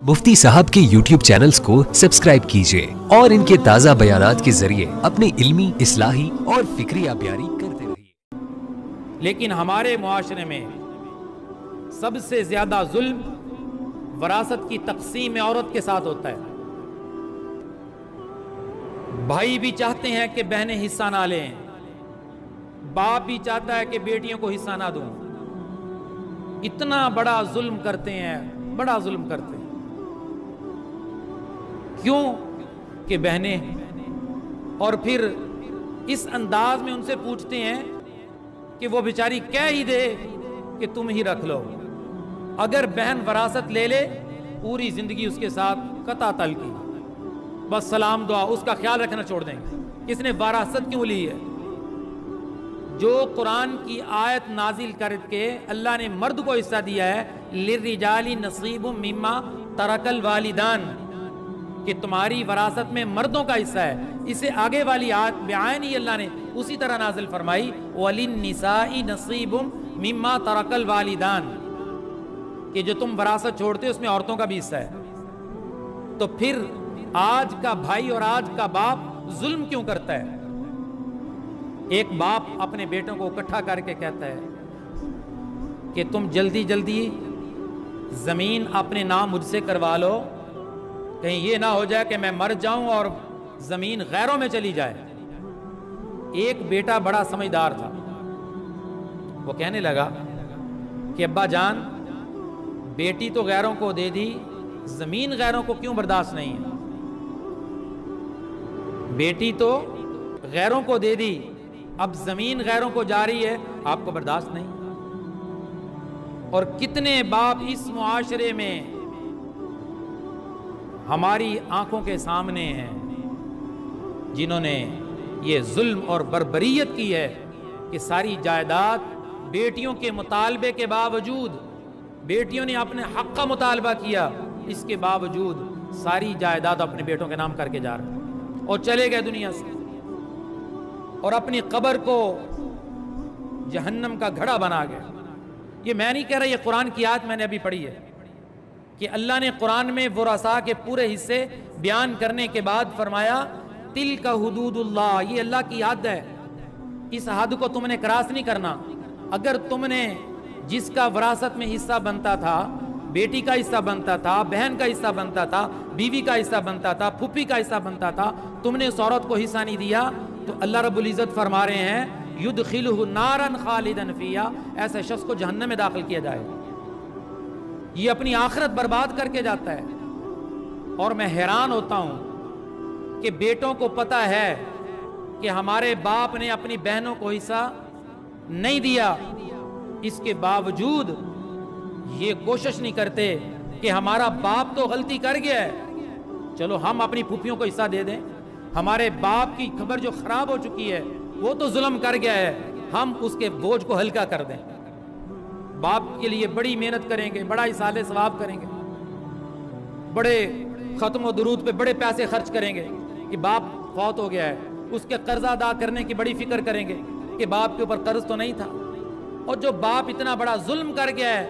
मुफ्ती साहब के YouTube channels को सब्सक्राइब कीजिए और इनके ताज़ा बयानात के जरिए अपनी इल्मी, इस्लाही और फिक्री आबियारी करते रहिए। लेकिन हमारे मुआशरे में सबसे ज्यादा जुल्म वरासत की तकसीम औरत के साथ होता है। भाई भी चाहते हैं कि बहनें हिस्सा ना लें, बाप भी चाहता है कि बेटियों को हिस्सा ना दूं। इतना बड़ा जुल्म करते हैं, बड़ा जुल्म करते हैं। क्यों? कि बहनें, और फिर इस अंदाज में उनसे पूछते हैं कि वो बेचारी कह ही दे कि तुम ही रख लो। अगर बहन वरासत ले ले, पूरी जिंदगी उसके साथ कता तल की, बस सलाम दुआ, उसका ख्याल रखना छोड़ देंगे। इसने वरासत क्यों ली है? जो कुरान की आयत नाजिल करके अल्लाह ने मर्द को हिस्सा दिया है, लिर्रिजाली नसीबुम मिम्मा तरकल वालिदान, कि तुम्हारी वरासत में मर्दों का हिस्सा है। इसे आगे वाली आयत बयान ही अल्लाह ने उसी तरह नाजिल फरमाई, वलिन निसाई नसीबुम मिम्मा तरकल वालिदान, कि जो तुम वरासत छोड़ते हो उसमें औरतों का भी हिस्सा है। तो फिर आज का भाई और आज का बाप जुल्म क्यों करता है? एक बाप अपने बेटों को इकट्ठा करके कहता है कि तुम जल्दी जल्दी जमीन अपने नाम मुझसे करवा लो, कहीं ये ना हो जाए कि मैं मर जाऊं और जमीन गैरों में चली जाए। एक बेटा बड़ा समझदार था, वो कहने लगा कि अब्बा जान, बेटी तो गैरों को दे दी, जमीन गैरों को क्यों बर्दाश्त नहीं है? बेटी तो गैरों को दे दी, अब जमीन गैरों को जा रही है, आपको बर्दाश्त नहीं। और कितने बाप इस मुआशरे में हमारी आंखों के सामने हैं जिन्होंने ये जुल्म और बर्बरियत की है कि सारी जायदाद बेटियों के मुतालबे के बावजूद, बेटियों ने अपने हक का मुतालबा किया, इसके बावजूद सारी जायदाद अपने बेटों के नाम करके जा रहे हैं और चले गए दुनिया से, और अपनी कब्र को जहन्नम का घड़ा बना गए। ये मैं नहीं कह रहा, ये कुरान की आयत मैंने अभी पढ़ी है कि अल्लाह ने कुरान में वरासा के पूरे हिस्से बयान करने के बाद फरमाया, तिल का हुदूदुल्लाह, ये अल्लाह की हद है, इस हद को तुमने क्रॉस नहीं करना। अगर तुमने जिसका वरासत में हिस्सा बनता था, बेटी का हिस्सा बनता था, बहन का हिस्सा बनता था, बीवी का हिस्सा बनता था, फूफी का हिस्सा बनता था, तुमने उस औरत को हिस्सा नहीं दिया, तो अल्लाह रब्बुल इज़्ज़त फरमा रहे हैं, युदखिलहु नारन खालिदन फिया, ऐसे शख्स को जहन्नम में दाखिल किया जाएगा। ये अपनी आखिरत बर्बाद करके जाता है। और मैं हैरान होता हूं कि बेटों को पता है कि हमारे बाप ने अपनी बहनों को हिस्सा नहीं दिया, इसके बावजूद ये कोशिश नहीं करते कि हमारा बाप तो गलती कर गया है, चलो हम अपनी फूफियों को हिस्सा दे दें। हमारे बाप की खबर जो खराब हो चुकी है, वो तो जुल्म कर गया है, हम उसके बोझ को हल्का कर दें। बाप के लिए बड़ी मेहनत करेंगे, बड़ा इसाले सवाब करेंगे, बड़े खत्म दुरूद पे बड़े पैसे खर्च करेंगे कि बाप फौत हो गया है, उसके कर्जा अदा करने की बड़ी फिक्र करेंगे कि बाप के ऊपर कर्ज तो नहीं था। और जो बाप इतना बड़ा जुल्म कर गया है,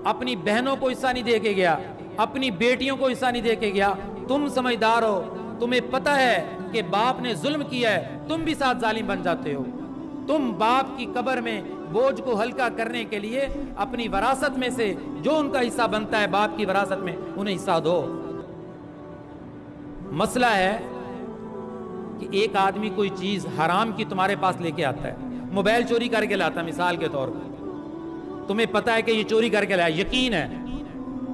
अपनी बहनों को हिस्सा नहीं दे के गया, अपनी बेटियों को हिस्सा नहीं दे के गया, तुम समझदार हो, तुम्हें पता है कि बाप ने जुल्म किया है, तुम भी साथ जालिम बन जाते हो। तुम बाप की कब्र में बोझ को हल्का करने के लिए अपनी वरासत में से जो उनका हिस्सा बनता है बाप की वरासत में, उन्हें हिस्सा दो। मसला है कि एक आदमी कोई चीज हराम की तुम्हारे पास लेके आता है, मोबाइल चोरी करके लाता है मिसाल के तौर पर, तुम्हें पता है कि ये चोरी करके लाया, यकीन है,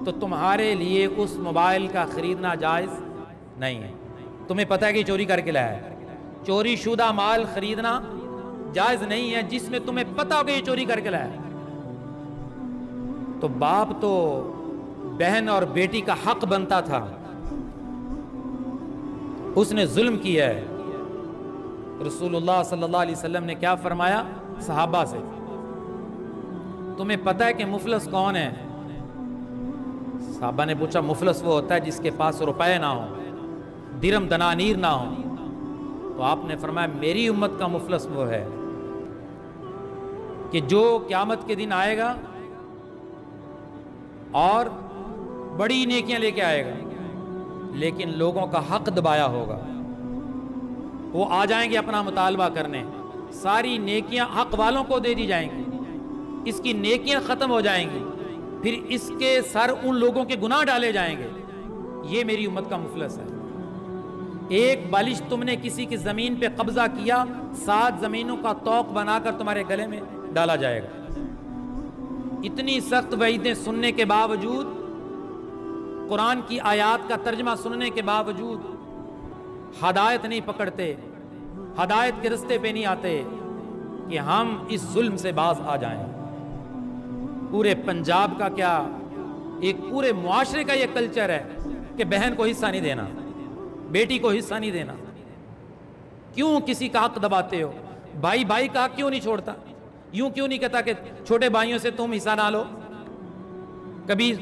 तो तुम्हारे लिए उस मोबाइल का खरीदना जायज नहीं है। तुम्हें पता है कि चोरी करके लाया है, चोरी शुदा माल खरीदना जायज नहीं है जिसमें तुम्हें पता हो कि ये चोरी करके लाया। तो बाप तो बहन और बेटी का हक बनता था, उसने जुल्म किया है। रसूलुल्लाह सल्लल्लाहु अलैहि वसल्लम ने क्या फरमाया सहाबा से, तुम्हें पता है कि मुफलस कौन है? सहाबा ने पूछा, मुफलस वो होता है जिसके पास रुपए ना हो, दिरम दनानीर ना हो। तो आपने फरमाया, मेरी उम्मत का मुफलस वो है कि जो क़यामत के दिन आएगा और بڑی نیکیاں لے کے آئے گا، لیکن لوگوں کا حق دبایا ہوگا۔ وہ آ جائیں گے اپنا مطالبہ کرنے، ساری نیکیاں حق والوں کو دے دی جائیں گی، اس کی نیکیاں ختم ہو جائیں گی، پھر اس کے سر ان لوگوں کے گناہ ڈالے جائیں گے۔ یہ میری امت کا مفلس ہے۔ ایک بالش تم نے کسی کی زمین پہ قبضہ کیا، 7 زمینوں کا طوق بنا کر تمہارے گلے میں ڈالا جائے گا۔ اتنی سخت وعیدیں سننے کے باوجود، قرآن کی آیات کا ترجمہ سننے کے باوجود ہدایت نہیں پکڑتے، ہدایت کے رستے پہ نہیں آتے کہ ہم اس ظلم سے باز آ جائیں۔ پورے پنجاب کا کیا، ایک پورے معاشرے کا یہ کلچر ہے کہ بہن کو حصہ نہیں دینا، بیٹی کو حصہ نہیں دینا۔ کیوں کسی کا حق دباتے ہو؟ بھائی بھائی کا حق کیوں نہیں چھوڑتا؟ یوں کیوں نہیں کہتا کہ چھوٹے بھائیوں سے تم حصہ نہ لو؟ کبھی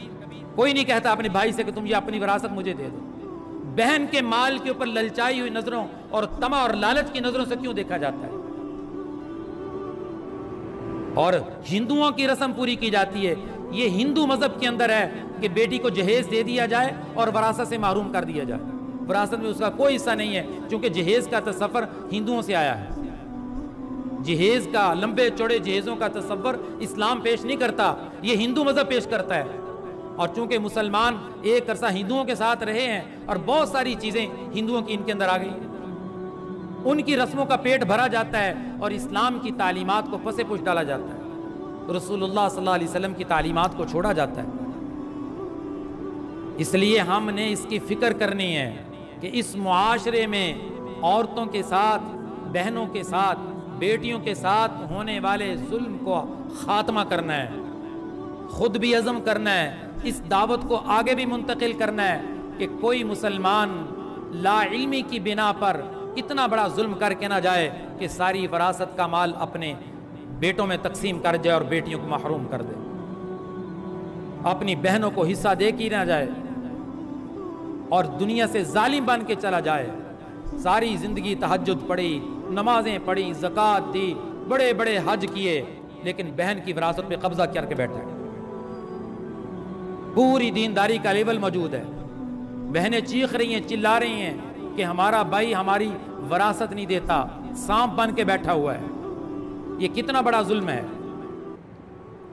کوئی نہیں کہتا اپنے بھائی سے کہ تم یہ اپنی وراثت مجھے دے دو۔ بہن کے مال کے اوپر للچائی ہوئی نظروں اور طمع اور لالچ کی نظروں سے کیوں دیکھا جاتا ہے؟ اور ہندوؤں کی رسم پوری کی جاتی ہے۔ یہ ہندو مذہب کے اندر ہے کہ بیٹی کو جہیز دے دیا جائے اور وراثت سے محروم کر دیا جائے، وراثت میں اس کا کوئی حصہ نہیں ہے، کیونکہ جہیز کا تصور ہندوؤں سے آیا ہے۔ جہیز کا، لمبے چوڑے جہیزوں کا تصور اسلام پیش نہیں کرتا، یہ ہندو مذہب پیش کرتا ہے۔ اور چونکہ مسلمان ایک عرصہ ہندوؤں کے ساتھ رہے ہیں اور بہت ساری چیزیں ہندوؤں کی ان کے اندر آ گئی، ان کی رسموں کا پیٹ بھرا جاتا ہے اور اسلام کی تعلیمات کو پس پش ڈالا جاتا ہے، رسول اللہ صلی اللہ علیہ وسلم کی تعلیمات کو چھوڑا جاتا ہے۔ اس لیے ہم نے اس کی فکر کرنی ہے کہ اس معاشرے میں عورتوں کے ساتھ، بہنوں کے ساتھ، بیٹیوں کے ساتھ ہونے والے ظلم کو خاتمہ کرنا ہے، خود بھی عزم کرنا ہے، اس دعوت کو آگے بھی منتقل کرنا ہے کہ کوئی مسلمان لا علمی کی بنا پر اتنا بڑا ظلم کر کے نہ جائے کہ ساری وراثت کا مال اپنے بیٹوں میں تقسیم کر جائے اور بیٹیوں کو محروم کر دے، اپنی بہنوں کو حصہ دے کے نہ جائے اور دنیا سے ظالم بن کے چلا جائے۔ ساری زندگی تہجد پڑھی، نمازیں پڑھی، زکوٰۃ دی، بڑے بڑے حج کیے، لیکن بہن کی وراثت پہ قبضہ کر کے بیٹھا ہے۔ پوری دینداری کا لیول موجود ہے، بہنیں چیخ رہی ہیں، چلا رہی ہیں کہ ہمارا بھائی ہماری وراثت نہیں دیتا، سانپ بن کے بیٹھا ہوا ہے۔ یہ کتنا بڑا ظلم ہے۔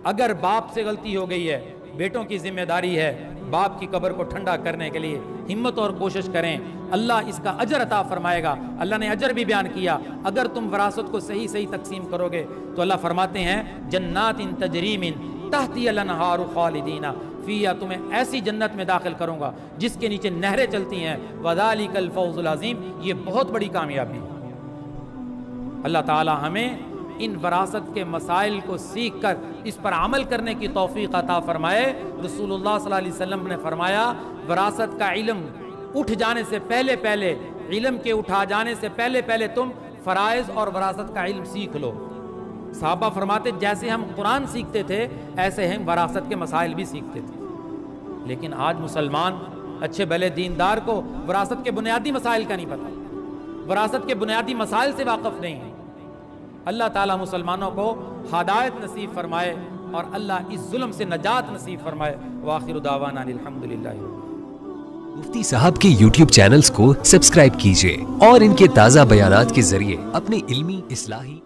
اگر باپ سے غلطی ہو گئی ہے، بیٹوں کی ذمہ داری ہے باپ کی قبر کو ٹھنڈا کرنے کے لیے ہمت اور کوشش کریں، اللہ اس کا اجر عطا فرمائے گا۔ اللہ نے اجر بھی بیان کیا، اگر تم وراثت کو صحیح صحیح تقسیم کرو گے تو اللہ فرماتے ہیں جنات تجری من تحتی الانہار خالدین فیہا، تمہیں ایسی جنت میں داخل کروں گا جس کے نیچے نہریں چلتی ہیں، وذالک الفوز العظیم، یہ بہت بڑی کامیابی ہے۔ اللہ تعالی ہمیں ان وراثت کے مسائل کو سیکھ کر اس پر عمل کرنے کی توفیق عطا فرمائے۔ رسول اللہ صلی اللہ علیہ وسلم نے فرمایا وراثت کا علم اٹھ جانے سے پہلے پہلے، علم کے اٹھا جانے سے پہلے پہلے تم فرائض اور وراثت کا علم سیکھ لو۔ صحابہ فرماتے جیسے ہم قرآن سیکھتے تھے ایسے ہم وراثت کے مسائل بھی سیکھتے تھے، لیکن آج مسلمان اچھے بھلے دیندار کو وراثت کے بنیادی مسائل کا نہیں پتہ، وراثت کے بنیادی مسائل سے واقف نہیں ہے۔ اللہ تعالیٰ مسلمانوں کو ہدایت نصیب فرمائے اور اللہ اس ظلم سے نجات نصیب فرمائے۔ وآخر دعوانا الحمدللہ۔ مفتی صاحب کے YouTube چینلز کو سبسکرائب کیجئے اور ان کے تازہ بیانات کے ذریعے اپنی علمی، اصلاحی